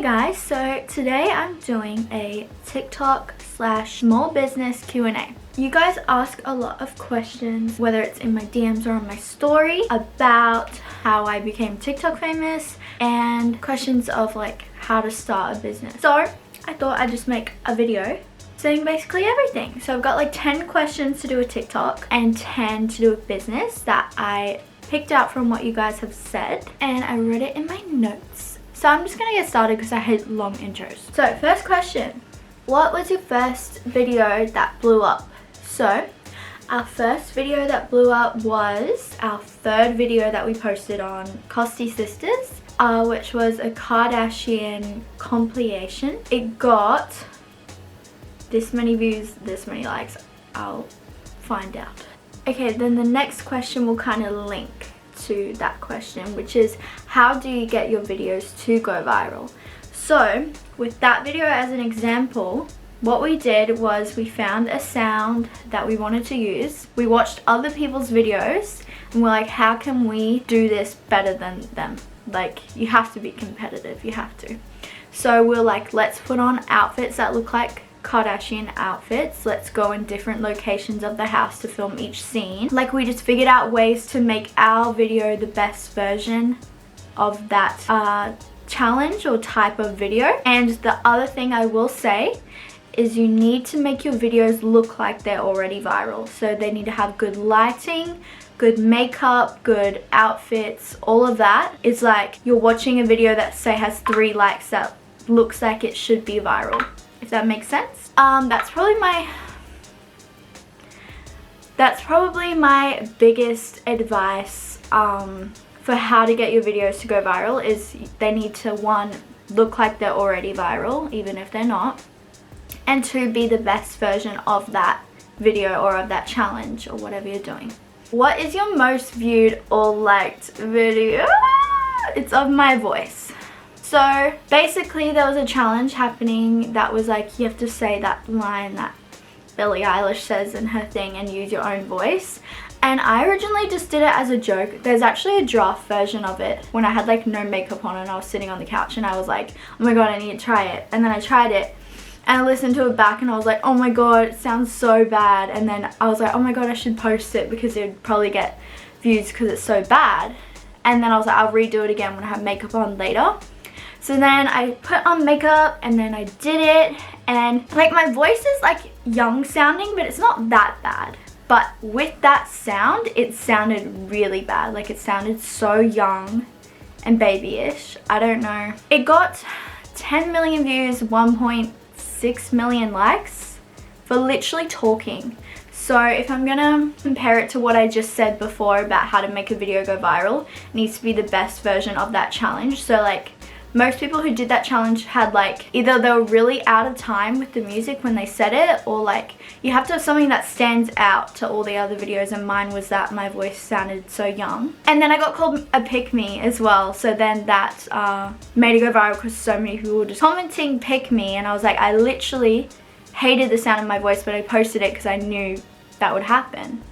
guys, so today I'm doing a TikTok slash small business Q&A. You guys ask a lot of questions, whether it's in my DMs or on my story, about how I became TikTok famous and questions of like how to start a business. So I thought I'd just make a video saying basically everything. So I've got like 10 questions to do with TikTok and 10 to do with business that I picked out from what you guys have said, and I wrote it in my notes. So I'm just gonna get started because I hate long intros. So first question, what was your first video that blew up? So our first video that blew up was our third video that we posted on Costy Sisters, which was a Kardashian compilation. It got this many views, this many likes. I'll find out. Okay, then the next question will kind of link to that question, which is how do you get your videos to go viral? So with that video as an example, what we did was we found a sound that we wanted to use. We watched other people's videos and we're like, how can we do this better than them? Like, you have to be competitive, you have to. So we're like, let's put on outfits that look like Kardashian outfits. Let's go in different locations of the house to film each scene. Like, we just figured out ways to make our video the best version of that challenge or type of video. And the other thing I will say is you need to make your videos look like they're already viral. So they need to have good lighting, good makeup, good outfits, all of that. It's like you're watching a video that say has 3 likes that looks like it should be viral, if that makes sense. That's probably my biggest advice for how to get your videos to go viral, is they need to, 1, look like they're already viral, even if they're not, and 2, be the best version of that video or of that challenge or whatever you're doing. What is your most viewed or liked video? It's of my voice. So basically there was a challenge happening that was like, you have to say that line that Billie Eilish says in her thing and use your own voice. And I originally just did it as a joke. There's actually a draft version of it when I had like no makeup on and I was sitting on the couch and I was like, oh my god, I need to try it. And then I tried it and I listened to it back and I was like, oh my god, it sounds so bad. And then I was like, oh my god, I should post it because it would probably get views because it's so bad. And then I was like, I'll redo it again when I have makeup on later. So then I put on makeup and then I did it, and like my voice is like young sounding, but it's not that bad. But with that sound, it sounded really bad. Like, it sounded so young and babyish. I don't know. It got 10 million views, 1.6 million likes for literally talking. So if I'm gonna compare it to what I just said before about how to make a video go viral, it needs to be the best version of that challenge. So like, most people who did that challenge had like, either they were really out of time with the music when they said it, or like you have to have something that stands out to all the other videos, and mine was that my voice sounded so young. And then I got called a pick me as well, so then that made it go viral because so many people were just commenting pick me, and I was like, I literally hated the sound of my voice, but I posted it because I knew that would happen.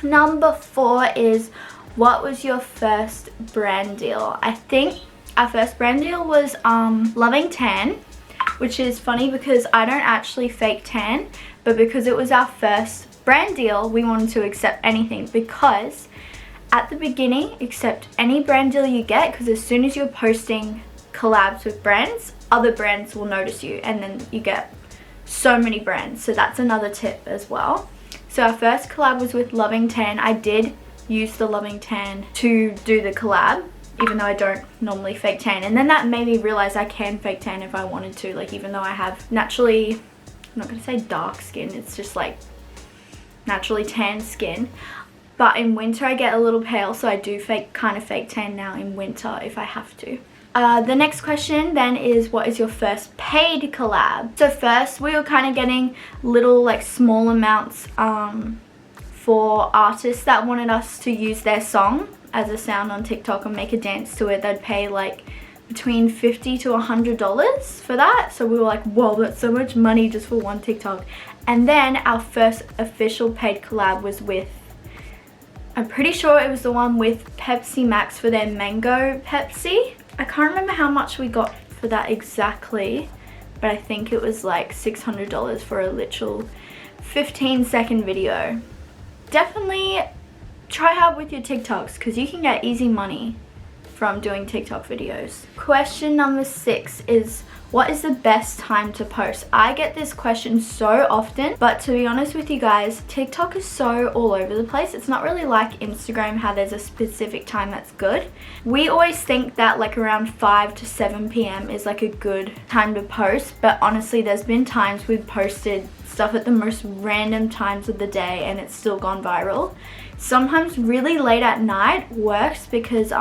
Number 4 is, what was your first brand deal? I think our first brand deal was Loving Tan, which is funny because I don't actually fake tan, but because it was our first brand deal, we wanted to accept anything, because at the beginning, accept any brand deal you get, because as soon as you're posting collabs with brands, other brands will notice you, and then you get so many brands. So that's another tip as well. So our first collab was with Loving Tan. I did use the Loving Tan to do the collab, even though I don't normally fake tan. And then that made me realize I can fake tan if I wanted to. Like, even though I have naturally, I'm not gonna say dark skin, it's just like naturally tan skin. But in winter I get a little pale, so I do kind of fake tan now in winter if I have to. The next question then is, what is your first paid collab? So first we were kind of getting little like small amounts for artists that wanted us to use their song as a sound on TikTok and make a dance to it. They'd pay like between $50 to $100 for that. So we were like, whoa, that's so much money just for one TikTok. And then our first official paid collab was with, I'm pretty sure it was the one with Pepsi Max for their mango Pepsi. I can't remember how much we got for that exactly, but I think it was like $600 for a literal 15-second video. Definitely try hard with your TikToks because you can get easy money from doing TikTok videos. Question number 6 is, what is the best time to post? I get this question so often, but to be honest with you guys, TikTok is so all over the place. It's not really like Instagram, how there's a specific time that's good. We always think that like around 5 to 7 p.m. is like a good time to post, but honestly, there's been times we've posted stuff at the most random times of the day and it's still gone viral. Sometimes really late at night works because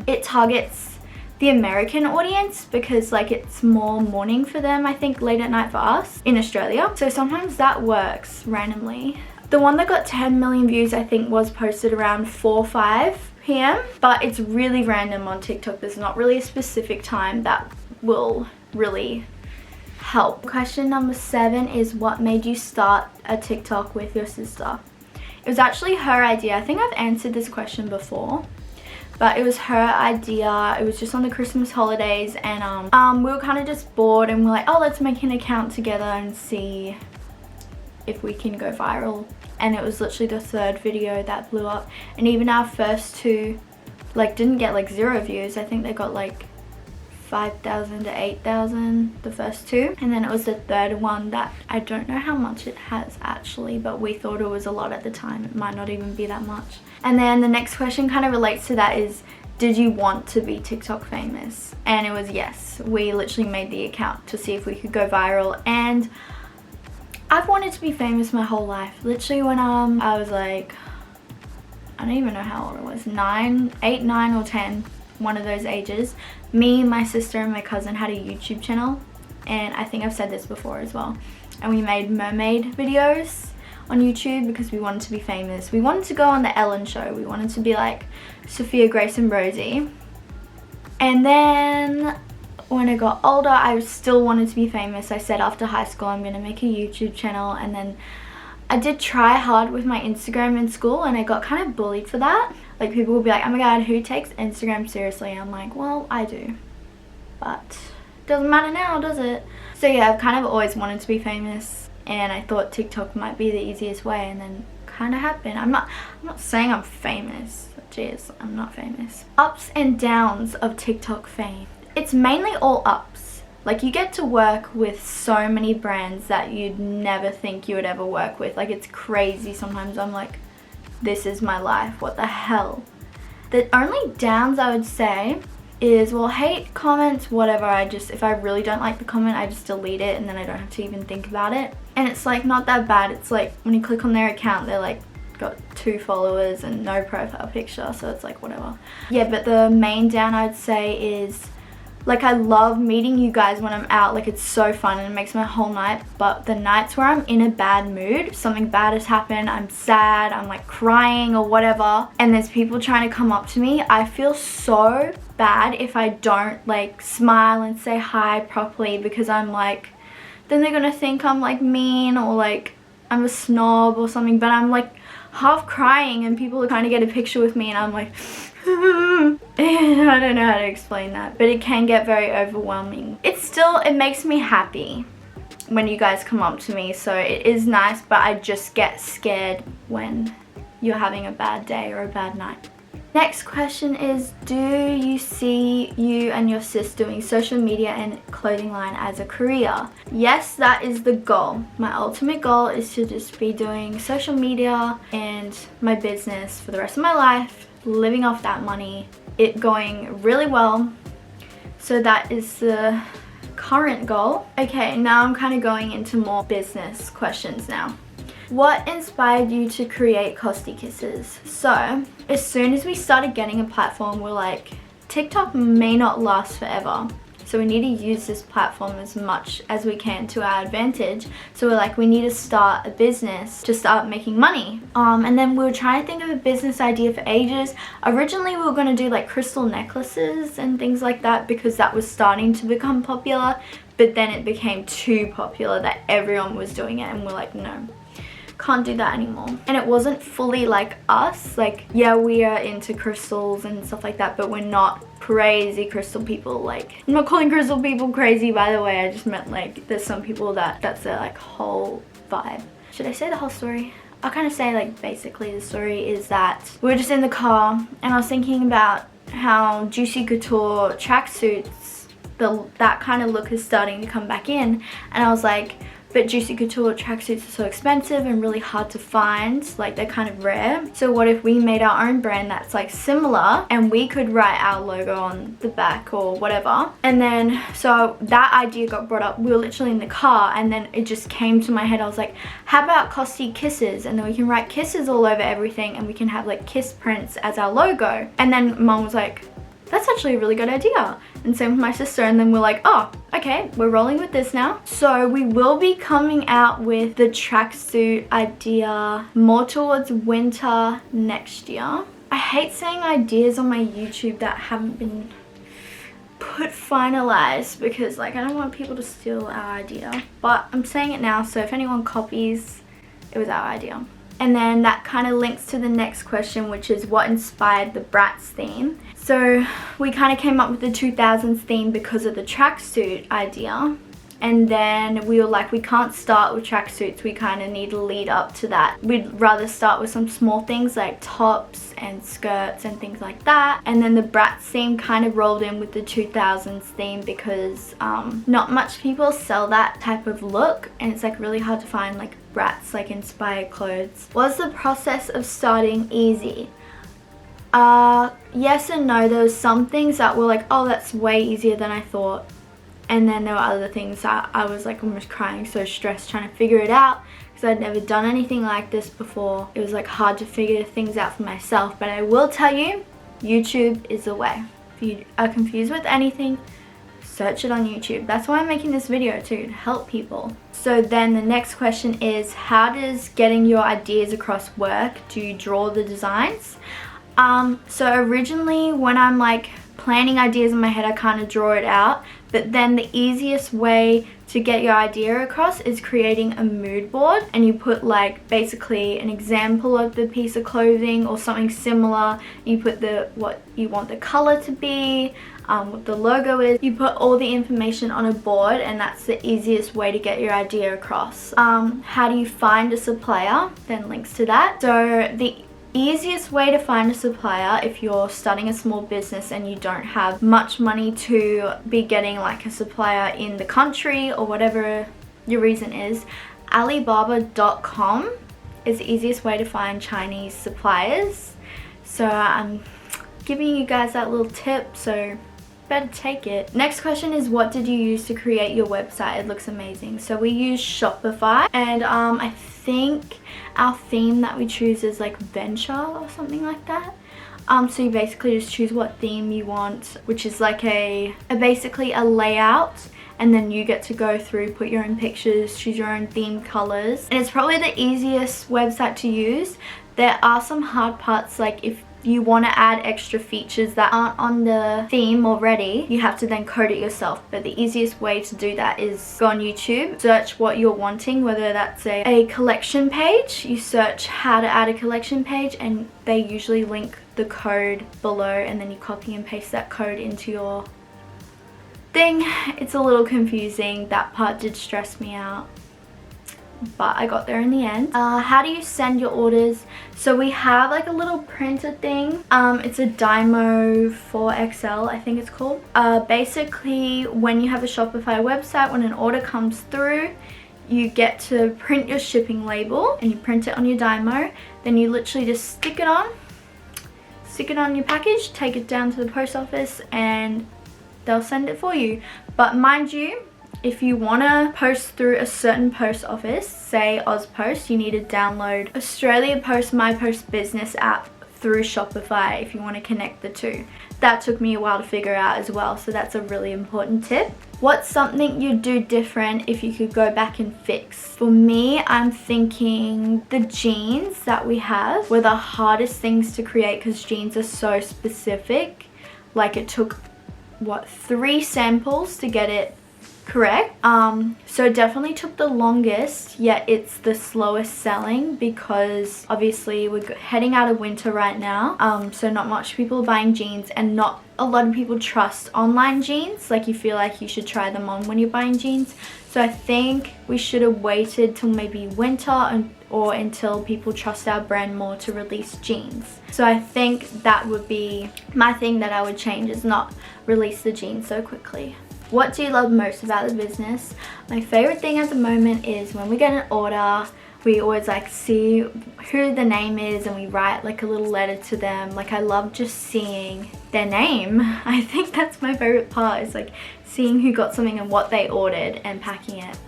it targets the American audience, because like it's more morning for them, I think late at night for us in Australia. So sometimes that works randomly. The one that got 10 million views I think was posted around 4 or 5 p.m. but it's really random on TikTok. There's not really a specific time that will really help. Question number 7 is, what made you start a TikTok with your sister? It was actually her idea. I think I've answered this question before, but it was her idea. It was just on the Christmas holidays, and we were kind of just bored and we're like, oh, let's make an account together and see if we can go viral. And it was literally the 3rd video that blew up, and even our first 2 like didn't get like 0 views. I think they got like 5,000 to 8,000 the first 2, and then it was the 3rd one that I don't know how much it has actually, but we thought it was a lot at the time. It might not even be that much. And then the next question kind of relates to that, is, did you want to be TikTok famous? And it was yes. We literally made the account to see if we could go viral, and I've wanted to be famous my whole life. Literally when I was like, I don't even know how old I was, 8, 9 or 10, one of those ages. Me, my sister and my cousin had a YouTube channel, and I think I've said this before as well, and we made mermaid videos on YouTube because we wanted to be famous. We wanted to go on the Ellen show. We wanted to be like Sophia, Grace and Rosie. And then when I got older, I still wanted to be famous. I said after high school I'm gonna make a YouTube channel, and then I did try hard with my Instagram in school, and I got kind of bullied for that. Like, people would be like, oh my god, who takes Instagram seriously? I'm like, well, I do, but doesn't matter now, does it? So yeah, I've kind of always wanted to be famous, and I thought TikTok might be the easiest way, and then kind of happened. I'm not saying I'm famous. Jeez, I'm not famous. Ups and downs of TikTok fame. It's mainly all ups. Like, you get to work with so many brands that you'd never think you would ever work with. Like, it's crazy. Sometimes I'm like, this is my life, what the hell. The only downs I would say is, well, hate comments, whatever, if I really don't like the comment, I just delete it, and then I don't have to even think about it. And it's like not that bad. It's like when you click on their account, they're like got 2 followers and no profile picture, so it's like whatever. Yeah, but the main down I'd say is, like, I love meeting you guys when I'm out. Like, it's so fun and it makes my whole night. But the nights where I'm in a bad mood, something bad has happened, I'm sad, I'm like crying or whatever, and there's people trying to come up to me, I feel so bad if I don't like smile and say hi properly, because I'm like, then they're gonna think I'm like mean or like I'm a snob or something. But I'm like half crying and people are trying to get a picture with me, and I'm like I don't know how to explain that, but it can get very overwhelming. It makes me happy when you guys come up to me, so it is nice, but I just get scared when you're having a bad day or a bad night. Next question is, do you see you and your sis doing social media and clothing line as a career? Yes, that is the goal. My ultimate goal is to just be doing social media and my business for the rest of my life, living off that money, it going really well. So that is the current goal. Okay, now I'm kind of going into more business questions now. What inspired you to create Costy Kisses? So, as soon as we started getting a platform, we're like, TikTok may not last forever, so we need to use this platform as much as we can to our advantage. So we're like, we need to start a business to start making money. And then we were trying to think of a business idea for ages. Originally we were going to do like crystal necklaces and things like that, because that was starting to become popular, but then it became too popular that everyone was doing it, and we're like, no. can't do that anymore. And it wasn't fully like us. Like, yeah, we are into crystals and stuff like that, but we're not crazy crystal people. Like, I'm not calling crystal people crazy, by the way. I just meant like there's some people that's their like whole vibe. Should I say the whole story? I'll kind of say like basically the story is that we were just in the car and I was thinking about how Juicy Couture tracksuits, that kind of look is starting to come back in, and I was like, but Juicy Couture tracksuits are so expensive and really hard to find, like they're kind of rare. So what if we made our own brand that's like similar, and we could write our logo on the back or whatever. And then so that idea got brought up. We were literally in the car and then it just came to my head. I was like, how about Costy Kisses, and then we can write kisses all over everything and we can have like kiss prints as our logo. And then mom was like, that's actually a really good idea. And same with my sister, and then we're like, oh, okay, we're rolling with this now. So we will be coming out with the tracksuit idea more towards winter next year. I hate saying ideas on my YouTube that haven't been put finalized, because like I don't want people to steal our idea, but I'm saying it now, so if anyone copies, it was our idea. And then that kind of links to the next question, which is what inspired the Bratz theme. So we kind of came up with the 2000s theme because of the tracksuit idea. And then we were like, we can't start with tracksuits, we kind of need to lead up to that. We'd rather start with some small things like tops and skirts and things like that. And then the Bratz theme kind of rolled in with the 2000s theme because not much people sell that type of look, and it's like really hard to find like Bratz like inspired clothes. Was the process of starting easy? Yes and no. There was some things that were like, oh, that's way easier than I thought. And then there were other things that I was like almost crying, so stressed trying to figure it out, because I'd never done anything like this before. It was like hard to figure things out for myself. But I will tell you, YouTube is the way. If you are confused with anything, search it on YouTube. That's why I'm making this video too, to help people. So then the next question is, how does getting your ideas across work? Do you draw the designs? So originally when I'm like planning ideas in my head, I kind of draw it out. But then the easiest way to get your idea across is creating a mood board, and you put like basically an example of the piece of clothing or something similar. You put what you want the color to be, what the logo is. You put all the information on a board, and that's the easiest way to get your idea across. How do you find a supplier? Then links to that. So the easiest way to find a supplier if you're starting a small business and you don't have much money to be getting like a supplier in the country or whatever your reason is, Alibaba.com is the easiest way to find Chinese suppliers. So I'm giving you guys that little tip, so better take it. Next question is, what did you use to create your website? It looks amazing. So we use Shopify, and I think our theme that we choose is like venture or something like that. So you basically just choose what theme you want, which is like basically a layout, and then you get to go through, put your own pictures, choose your own theme colors, and it's probably the easiest website to use. There are some hard parts, like if you want to add extra features that aren't on the theme already, you have to then code it yourself. But the easiest way to do that is go on YouTube, search what you're wanting, whether that's a collection page. You search how to add a collection page, and they usually link the code below, and then you copy and paste that code into your thing. It's a little confusing. That part did stress me out, but I got there in the end. How do you send your orders? So we have like a little printer thing. It's a Dymo 4XL, I think it's called. Basically, when you have a Shopify website, when an order comes through, you get to print your shipping label, and you print it on your Dymo. Then you literally just stick it on your package, take it down to the post office, and they'll send it for you. But mind you, if you want to post through a certain post office, say Ozpost, you need to download Australia Post My Post Business app through Shopify if you want to connect the two. That took me a while to figure out as well, so that's a really important tip. What's something you'd do different if you could go back and fix? For me, I'm thinking the jeans that we have were the hardest things to create, because jeans are so specific. Like, it took, what, 3 samples to get it correct. So it definitely took the longest, yet it's the slowest selling because obviously we're heading out of winter right now. So not much people are buying jeans, and not a lot of people trust online jeans. Like, you feel like you should try them on when you're buying jeans. So I think we should have waited till maybe winter or until people trust our brand more to release jeans. So I think that would be my thing that I would change, is not release the jeans so quickly. What do you love most about the business? My favorite thing at the moment is when we get an order, we always like see who the name is and we write like a little letter to them. Like, I love just seeing their name. I think that's my favorite part, is like seeing who got something and what they ordered and packing it.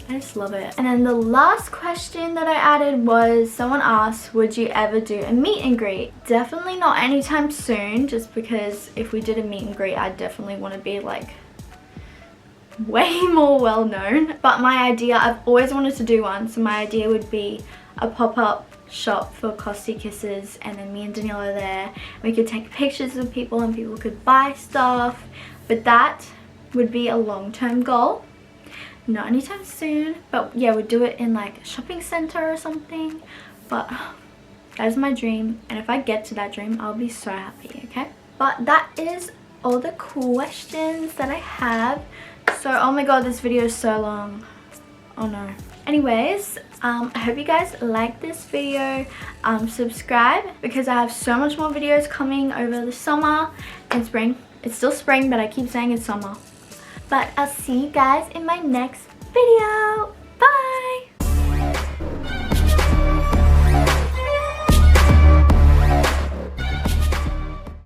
I just love it. And then the last question that I added was, someone asked, would you ever do a meet and greet? Definitely not anytime soon, just because if we did a meet and greet, I'd definitely want to be like way more well known. But my idea, I've always wanted to do one, so my idea would be a pop-up shop for Costy Kisses, and then me and Danielle are there. We could take pictures of people and people could buy stuff, but that would be a long-term goal. Not anytime soon, but yeah, we'd do it in like a shopping center or something. But that is my dream, and if I get to that dream, I'll be so happy. Okay, but that is all the questions that I have. So, oh my god, this video is so long. Oh no. Anyways, I hope you guys like this video. Subscribe, because I have so much more videos coming over the summer and spring. It's still spring, but I keep saying it's summer. But I'll see you guys in my next video.